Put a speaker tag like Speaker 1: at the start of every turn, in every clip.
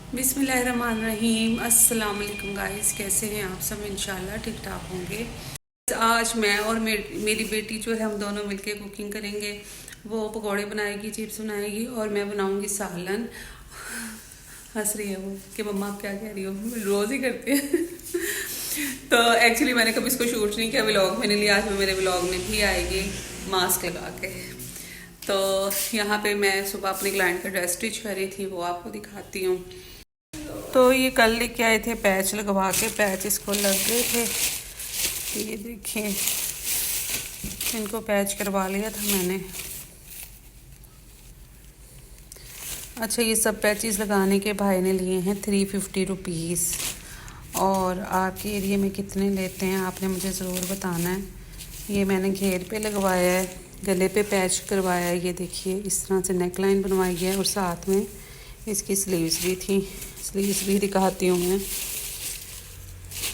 Speaker 1: बिस्मिल्लाहिर्रहमानिर्रहीम। अस्सलाम वालेकुम गाइस, कैसे हैं आप सब? इंशाल्लाह ठीक ठाक होंगे। आज मैं और मेरी बेटी जो है, हम दोनों मिलके कुकिंग करेंगे। वो पकौड़े बनाएगी, चिप्स बनाएगी और मैं बनाऊंगी सालन। हंस रही है वो कि मम्मा आप क्या कह रही हो, रोज़ ही करते हैं। तो एक्चुअली मैंने कभी इसको शूट नहीं किया व्लॉग, मैंने लिया आज वो मेरे व्लॉग में भी आएगी मास्क लगा के। तो यहाँ पे मैं सुबह अपने क्लाइंट का ड्रेस स्टिच कर रही थी, वो आपको दिखाती हूँ। तो ये कल लेके आए थे पैच लगवा के, पैच इसको लग गए थे, ये देखें, इनको पैच करवा लिया था मैंने। अच्छा, ये सब पैचेस लगाने के भाई ने लिए हैं 350 रुपीज़। और आपके एरिया में कितने लेते हैं आपने मुझे ज़रूर बताना है। ये मैंने घेर पे लगवाया है, गले पे पैच करवाया है। ये देखिए इस तरह से नेक लाइन बनवाई है और साथ में इसकी स्लीव्स भी थी, स्लीव्स भी दिखाती हूँ मैं।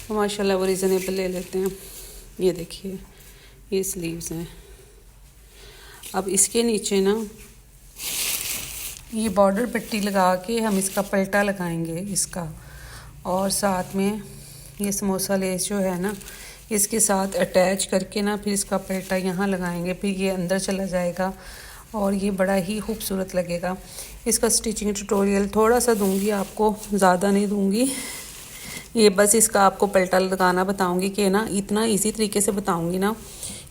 Speaker 1: तो माशाल्लाह वो रीज़नेबल ले लेते हैं। ये देखिए ये स्लीव्स हैं। अब इसके नीचे ना ये बॉर्डर पट्टी लगा के हम इसका पल्टा लगाएंगे इसका, और साथ में ये समोसा लेस जो है ना इसके साथ अटैच करके ना फिर इसका पल्टा यहाँ लगाएंगे, फिर ये अंदर चला जाएगा और ये बड़ा ही खूबसूरत लगेगा। इसका स्टिचिंग ट्यूटोरियल थोड़ा सा दूंगी आपको, ज़्यादा नहीं दूंगी। ये बस इसका आपको पल्टा लगाना बताऊंगी कि ना इतना इजी तरीके से बताऊंगी ना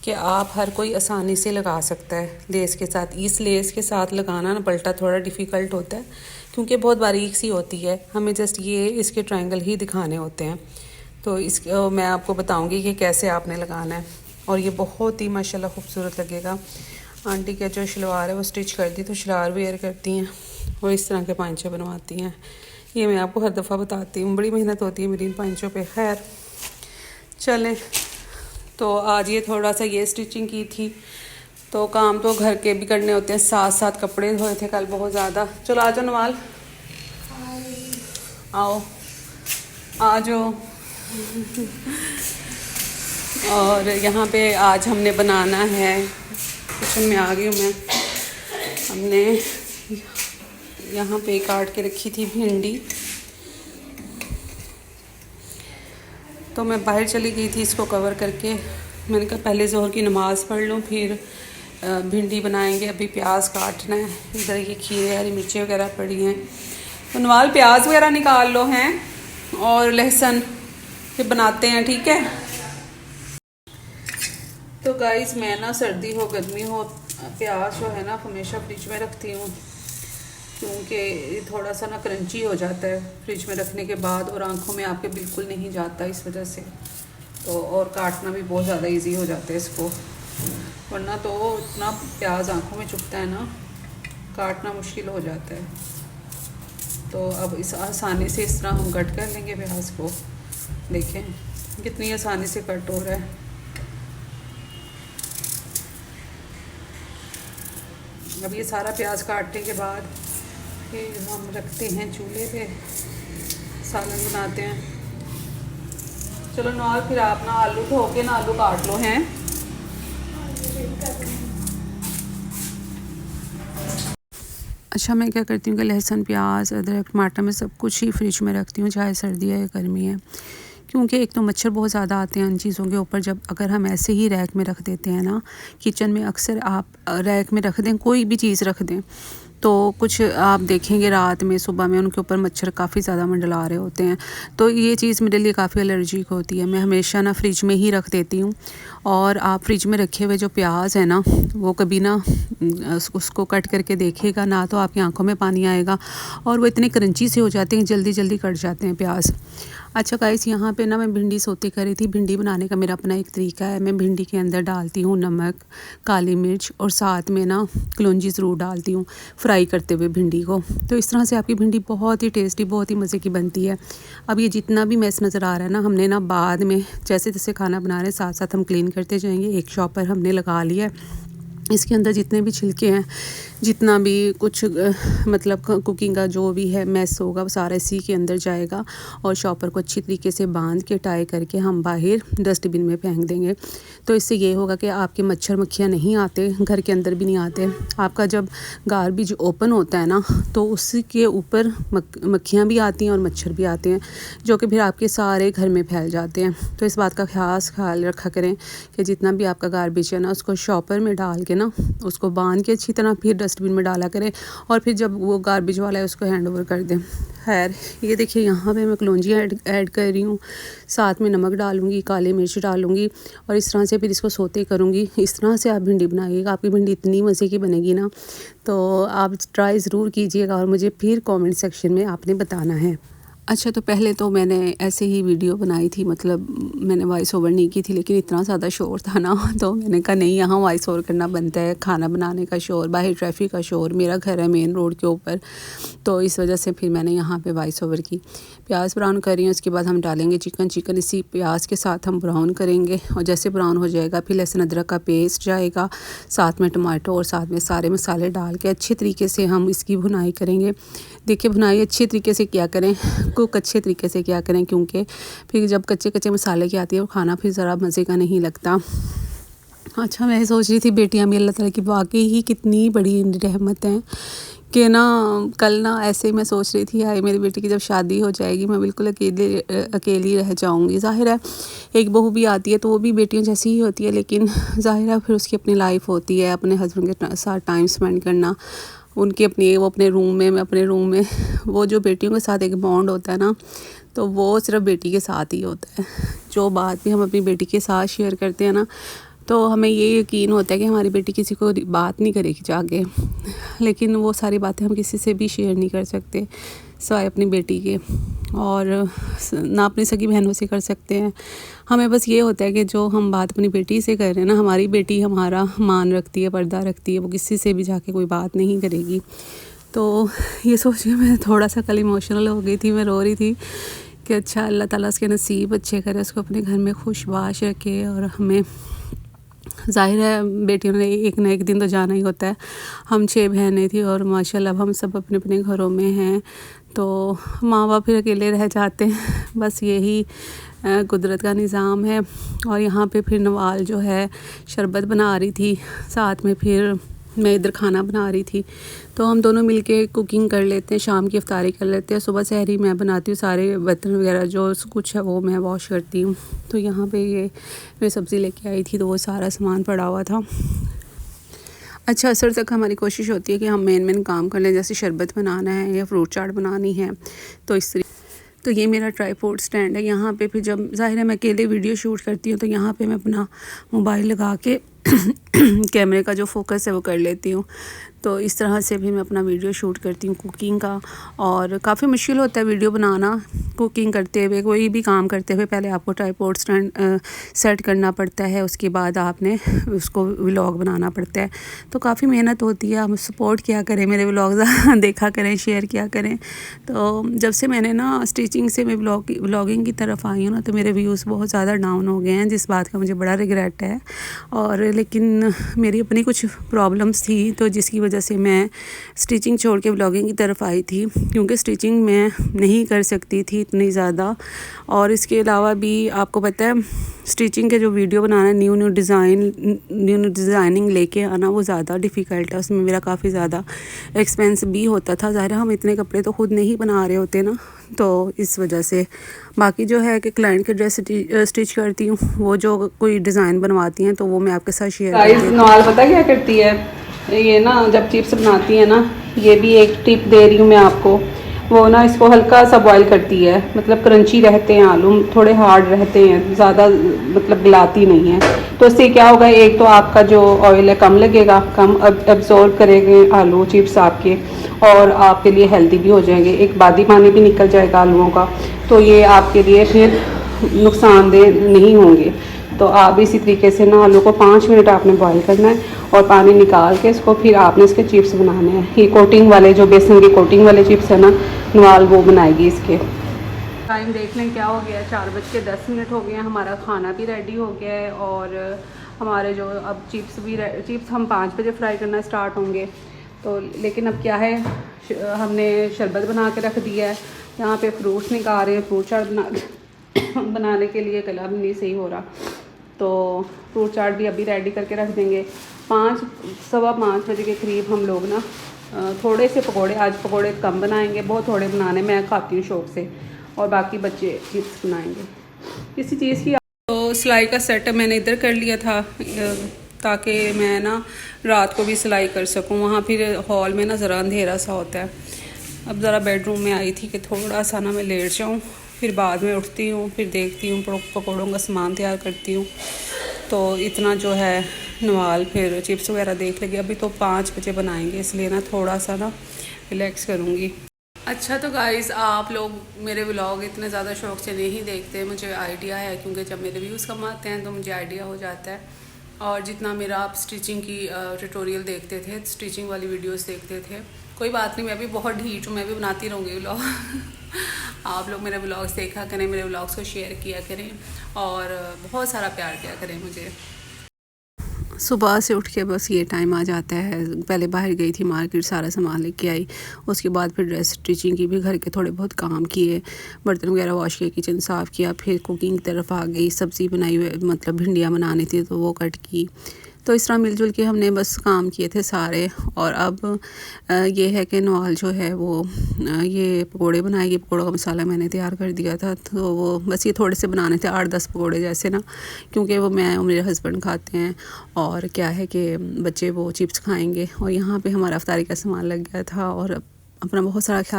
Speaker 1: कि आप हर कोई आसानी से लगा सकता है लेस के साथ। इस लेस के साथ लगाना ना पल्टा थोड़ा डिफ़िकल्ट होता है क्योंकि बहुत बारीक सी होती है, हमें जस्ट ये इसके ट्रायंगल ही दिखाने होते हैं। तो इस मैं आपको बताऊंगी कि कैसे आपने लगाना है, और ये बहुत ही माशाल्लाह खूबसूरत लगेगा। आंटी का जो शलवार है वो स्टिच कर दी, तो शलवार वेयर करती हैं और इस तरह के पांचे बनवाती हैं। ये मैं आपको हर दफ़ा बताती हूँ, बड़ी मेहनत होती है मेरी इन पांचों पे। खैर चलें, तो आज ये थोड़ा सा ये स्टिचिंग की थी, तो काम तो घर के भी करने होते हैं, साथ साथ कपड़े धोए थे कल बहुत ज़्यादा। चलो आ जाओ नवाल, आओ आ जाओ। और यहाँ पे आज हमने बनाना है, किचन में आ गई हूँ मैं। हमने यहाँ पे काट के रखी थी भिंडी, तो मैं बाहर चली गई थी इसको कवर करके। मैंने कहा पहले ज़ोहर की नमाज़ पढ़ लूँ फिर भिंडी बनाएंगे। अभी प्याज काटना है, इधर ये खीरे हरी मिर्ची वगैरह पड़ी हैं, तो नवाल प्याज वगैरह निकाल लो हैं और लहसुन फिर बनाते हैं, ठीक है। तो गाइस मैं ना सर्दी हो गर्मी हो प्याज जो है ना हमेशा फ्रिज में रखती हूँ, क्योंकि थोड़ा सा ना क्रंची हो जाता है फ्रिज में रखने के बाद और आंखों में आपके बिल्कुल नहीं जाता इस वजह से। तो और काटना भी बहुत ज़्यादा इजी हो जाता है इसको, वरना तो इतना प्याज आंखों में चुभता है ना, काटना मुश्किल हो जाता है। तो अब इस आसानी से इस तरह हम कट कर लेंगे प्याज को। देखें कितनी आसानी से कट हो रहा है। अब ये सारा प्याज काटने के बाद फिर हम रखते हैं चूल्हे पे, सालन बनाते हैं। चलो नॉल, फिर आप ना आलू धो के ना आलू काट लो हैं। अच्छा, मैं क्या करती हूँ कि लहसुन प्याज अदरक टमाटर में सब कुछ ही फ्रिज में रखती हूँ, चाहे सर्दी है या गर्मी है, क्योंकि एक तो मच्छर बहुत ज़्यादा आते हैं उन चीज़ों के ऊपर। जब अगर हम ऐसे ही रैक में रख देते हैं ना, किचन में अक्सर आप रैक में रख दें, कोई भी चीज़ रख दें, तो कुछ आप देखेंगे रात में सुबह में उनके ऊपर मच्छर काफ़ी ज़्यादा मंडला रहे होते हैं। तो ये चीज़ मेरे लिए काफ़ी एलर्जिक होती है। मैं हमेशा ना फ्रिज में ही रख देती हूँ। और आप फ्रिज में रखे हुए जो प्याज है ना, वो कभी ना उसको कट करके देखिएगा ना, तो आपकी आंखों में पानी आएगा, और वो इतने क्रंची से हो जाते हैं, जल्दी जल्दी कट जाते हैं प्याज। अच्छा गाइस, यहाँ पे ना मैं भिंडी सोते कर रही थी। भिंडी बनाने का मेरा अपना एक तरीका है। मैं भिंडी के अंदर डालती हूँ नमक, काली मिर्च और साथ में ना कलौंजी ज़रूर डालती हूँ फ्राई करते हुए भिंडी को। तो इस तरह से आपकी भिंडी बहुत ही टेस्टी, बहुत ही मज़े की बनती है। अब ये जितना भी मैस नज़र आ रहा है ना, हमने ना बाद में जैसे जैसे खाना बना रहे हैं साथ साथ हम क्लीन करते जाएंगे। एक शॉपर हमने लगा लिया है इसके अंदर जितने भी छिलके हैं, जितना भी कुछ मतलब कुकिंग का जो भी है मैस होगा वो सारा इसी के अंदर जाएगा। और शॉपर को अच्छी तरीके से बांध के टाई करके हम बाहर डस्टबिन में फेंक देंगे। तो इससे ये होगा कि आपके मच्छर मक्खियाँ नहीं आते, घर के अंदर भी नहीं आते। आपका जब गार्बेज ओपन होता है ना, तो उसी के ऊपर मक्खियाँ भी आती हैं और मच्छर भी आते हैं, जो कि फिर आपके सारे घर में फैल जाते हैं। तो इस बात का खास ख्याल रखा करें कि जितना भी आपका गार्बेज है ना, उसको शॉपर में डाल के ना उसको बांध के अच्छी तरह फिर डस्टबिन में डाला करें, और फिर जब वो गार्बेज वाला है उसको हैंड ओवर कर दें। खैर, ये देखिए यहाँ पे मैं कलौंजी ऐड कर रही हूँ, साथ में नमक डालूँगी, काली मिर्च डालूँगी, और इस तरह से फिर इसको सोते करूँगी। इस तरह से आप भिंडी बनाइएगा, आपकी भिंडी इतनी मज़े की बनेगी ना, तो आप ट्राई ज़रूर कीजिएगा और मुझे फिर कमेंट सेक्शन में आपने बताना है। अच्छा, तो पहले तो मैंने ऐसे ही वीडियो बनाई थी, मतलब मैंने वॉइस ओवर नहीं की थी, लेकिन इतना ज़्यादा शोर था ना, तो मैंने कहा नहीं, यहाँ वॉइस ओवर करना बनता है। खाना बनाने का शोर, बाहर ट्रैफिक का शोर, मेरा घर है मेन रोड के ऊपर, तो इस वजह से फिर मैंने यहाँ पे वॉइस ओवर की। प्याज ब्राउन कर रही हूँ, उसके बाद हम डालेंगे चिकन इसी प्याज के साथ हम ब्राउन करेंगे, और जैसे ब्राउन हो जाएगा फिर लहसुन अदरक का पेस्ट जाएगा, साथ में टमाटो और साथ में सारे मसाले डाल के अच्छे तरीके से हम इसकी भुनाई करेंगे। देखिए, भुनाई अच्छे तरीके से क्या करें, कुक अच्छे तरीके से क्या करें, क्योंकि फिर जब कच्चे कच्चे मसाले की आती है वो खाना फिर ज़रा मज़े का नहीं लगता। अच्छा, मैं सोच रही थी बेटियां भी अल्लाह ताला की वाकई ही कितनी बड़ी रहमत हैं कि ना, कल ना ऐसे ही मैं सोच रही थी, यार मेरी बेटी की जब शादी हो जाएगी मैं बिल्कुल अकेली रह जाऊंगी। ज़ाहिर है एक बहू भी आती है तो वो भी बेटियों जैसी ही होती है, लेकिन ज़ाहिर है फिर उसकी अपनी लाइफ होती है, अपने हस्बैंड के साथ टाइम स्पेंड करना, उनकी अपनी वो अपने रूम में, मैं अपने रूम में, वो जो बेटियों के साथ एक बॉन्ड होता है ना, तो वो सिर्फ बेटी के साथ ही होता है। जो बात भी हम अपनी बेटी के साथ शेयर करते हैं ना, तो हमें ये यकीन होता है कि हमारी बेटी किसी को बात नहीं करेगी जाके, लेकिन वो सारी बातें हम किसी से भी शेयर नहीं कर सकते सिवाय अपनी बेटी के, और ना अपनी सगी बहनों से कर सकते हैं। हमें बस ये होता है कि जो हम बात अपनी बेटी से कर रहे हैं ना, हमारी बेटी हमारा मान रखती है, पर्दा रखती है, वो किसी से भी जाके कोई बात नहीं करेगी। तो ये सोच के मैं थोड़ा सा कल इमोशनल हो गई थी, मैं रो रही थी कि अच्छा अल्लाह ताला उसके नसीब अच्छे करे, उसको अपने घर में खुशबाश रखे। और हमें ज़ाहिर है बेटियों ने एक ना एक दिन तो जाना ही होता है। हम 6 बहनें थी और माशाल्लाह अब हम सब अपने अपने घरों में हैं, तो माँ बाप फिर अकेले रह जाते हैं। बस यही कुदरत का निज़ाम है। और यहाँ पे फिर नवाल जो है शरबत बना रही थी, साथ में फिर मैं इधर खाना बना रही थी, तो हम दोनों मिलके कुकिंग कर लेते हैं, शाम की इफ्तारी कर लेते हैं। सुबह सहरी मैं बनाती हूँ, सारे बर्तन वगैरह जो कुछ है वो मैं वॉश करती हूँ। तो यहाँ पे ये मैं सब्ज़ी लेके आई थी, तो वो सारा सामान पड़ा हुआ था। अच्छा, असर तक हमारी कोशिश होती है कि हम मेन काम कर लें, जैसे शरबत बनाना है या फ्रूट चाट बनानी है, तो इस तो ये मेरा ट्राईपोड स्टैंड है। यहाँ पे फिर जब ज़ाहिर है मैं अकेले वीडियो शूट करती हूँ, तो यहाँ पे मैं अपना मोबाइल लगा के कैमरे का जो फोकस है वो कर लेती हूँ। तो इस तरह से भी मैं अपना वीडियो शूट करती हूँ कुकिंग का। और काफ़ी मुश्किल होता है वीडियो बनाना कुकिंग करते हुए, कोई भी काम करते हुए। पहले आपको ट्राईपोड स्टैंड सेट करना पड़ता है, उसके बाद आपने उसको व्लॉग बनाना पड़ता है, तो काफ़ी मेहनत होती है। आप सपोर्ट किया करें, मेरे व्लॉग्स देखा करें, शेयर किया करें। तो जब से मैंने ना स्टिचिंग से मैं व्लॉगिंग की तरफ आई हूँ ना, तो मेरे व्यूज़ बहुत ज़्यादा डाउन हो गए हैं, जिस बात का मुझे बड़ा रिग्रेट है। और लेकिन मेरी अपनी कुछ प्रॉब्लम्स थी, तो जिसकी वजह से मैं स्टिचिंग छोड़ के व्लॉगिंग की तरफ आई थी, क्योंकि स्टिचिंग मैं नहीं कर सकती थी इतनी ज़्यादा। और इसके अलावा भी आपको पता है स्टिचिंग के जो वीडियो बनाना, न्यू डिज़ाइनिंग लेके आना, वो ज़्यादा डिफ़िकल्ट है। उसमें मेरा काफ़ी ज़्यादा एक्सपेंस भी होता था। ज़ाहिर है हम इतने कपड़े तो खुद नहीं बना रहे होते ना, तो इस वजह से। बाकी जो है कि क्लाइंट की ड्रेस स्टिच करती हूँ, वो जो कोई डिज़ाइन बनवाती हैं तो वो मैं आपके साथ शेयर करती हूँ। नॉल पता क्या करती है, ये ना जब चिप्स बनाती है ना, ये भी एक टिप दे रही हूँ मैं आपको, वो ना इसको हल्का सा बॉईल करती है, मतलब क्रंची रहते हैं आलू, थोड़े हार्ड रहते हैं, ज़्यादा मतलब गलाती नहीं है। तो इससे क्या होगा, एक तो आपका जो ऑयल है कम लगेगा, कम एब्जॉर्ब करेंगे आलू चिप्स आपके, और आपके लिए हेल्दी भी हो जाएंगे। एक बादी पानी भी निकल जाएगा आलूओं का, तो ये आपके लिए फिर नुकसानदेह नहीं होंगे। तो आप इसी तरीके से ना आलू को 5 मिनट आपने बॉईल करना है, और पानी निकाल के इसको फिर आपने इसके चिप्स बनाने हैं। ये कोटिंग वाले जो बेसन की कोटिंग वाले चिप्स है ना, नवाल वो बनाएगी इसके। टाइम देख लें क्या हो गया, 4:10 हो गए हैं। हमारा खाना भी रेडी हो गया है, और हमारे जो अब चिप्स हम 5 बजे फ्राई करना स्टार्ट होंगे। तो लेकिन अब क्या है, हमने शरबत बना के रख दिया है। यहाँ पे फ्रूट्स निकाल रहे हैं, फ्रूट चाट बनाने के लिए गला भी नहीं सही हो रहा, तो फ्रूट चाट भी अभी रेडी करके रख देंगे। 5 सवा 5 बजे के करीब हम लोग ना थोड़े से पकोड़े, आज पकोड़े कम बनाएंगे, बहुत थोड़े बनाने, मैं खाती हूँ शौक़ से, और बाकी बच्चे चिप्स बनाएंगे। किसी चीज़ की तो सिलाई का सेटअप मैंने इधर कर लिया था ताकि मैं ना रात को भी सिलाई कर सकूं। वहाँ फिर हॉल में ना ज़रा अंधेरा सा होता है। अब ज़रा बेडरूम में आई थी कि थोड़ा सा ना मैं लेट जाऊँ, फिर बाद में उठती हूँ, फिर देखती हूँ पकौड़ों का सामान तैयार करती हूँ। तो इतना जो है नवाल फिर चिप्स वगैरह देख लेगी। अभी तो 5 बजे बनाएंगे, इसलिए ना थोड़ा सा ना रिलैक्स करूँगी। अच्छा तो गाइज़, आप लोग मेरे व्लॉग इतने ज़्यादा शौक़ से नहीं देखते, मुझे आइडिया है, क्योंकि जब मेरे व्यूज़ कम आते हैं तो मुझे आइडिया हो जाता है। और जितना मेरा आप स्टिचिंग की ट्यूटोरियल देखते थे, स्टिचिंग वाली वीडियोस देखते थे, कोई बात नहीं, मैं भी बहुत ढीठ हूँ, मैं भी बनाती रहूँगी व्लॉग। आप लोग मेरे व्लॉग्स देखा करें, मेरे व्लॉग्स को शेयर किया करें और बहुत सारा प्यार किया करें मुझे। सुबह से उठ के बस ये टाइम आ जाता है। पहले बाहर गई थी मार्केट, सारा सामान लेके आई, उसके बाद फिर ड्रेस स्टिचिंग की भी, घर के थोड़े बहुत काम किए, बर्तन वगैरह वॉश किए, किचन साफ़ किया, फिर कुकिंग की तरफ आ गई। सब्ज़ी बनाई हुई, मतलब भिंडियाँ बनानी थी तो वो कट की। तो इस तरह मिलजुल के हमने बस काम किए थे सारे। और अब ये है कि नवाल जो है वो ये पकोड़े बनाएगी। पकोड़ों का मसाला मैंने तैयार कर दिया था, तो वो बस ये थोड़े से बनाने थे, 8-10 पकोड़े जैसे ना, क्योंकि वो मैं और मेरे हस्बैंड खाते हैं, और क्या है कि बच्चे वो चिप्स खाएंगे। और यहाँ पे हमारा अफ्तारी का सामान लग गया था, और अपना बहुत सारा ख्याल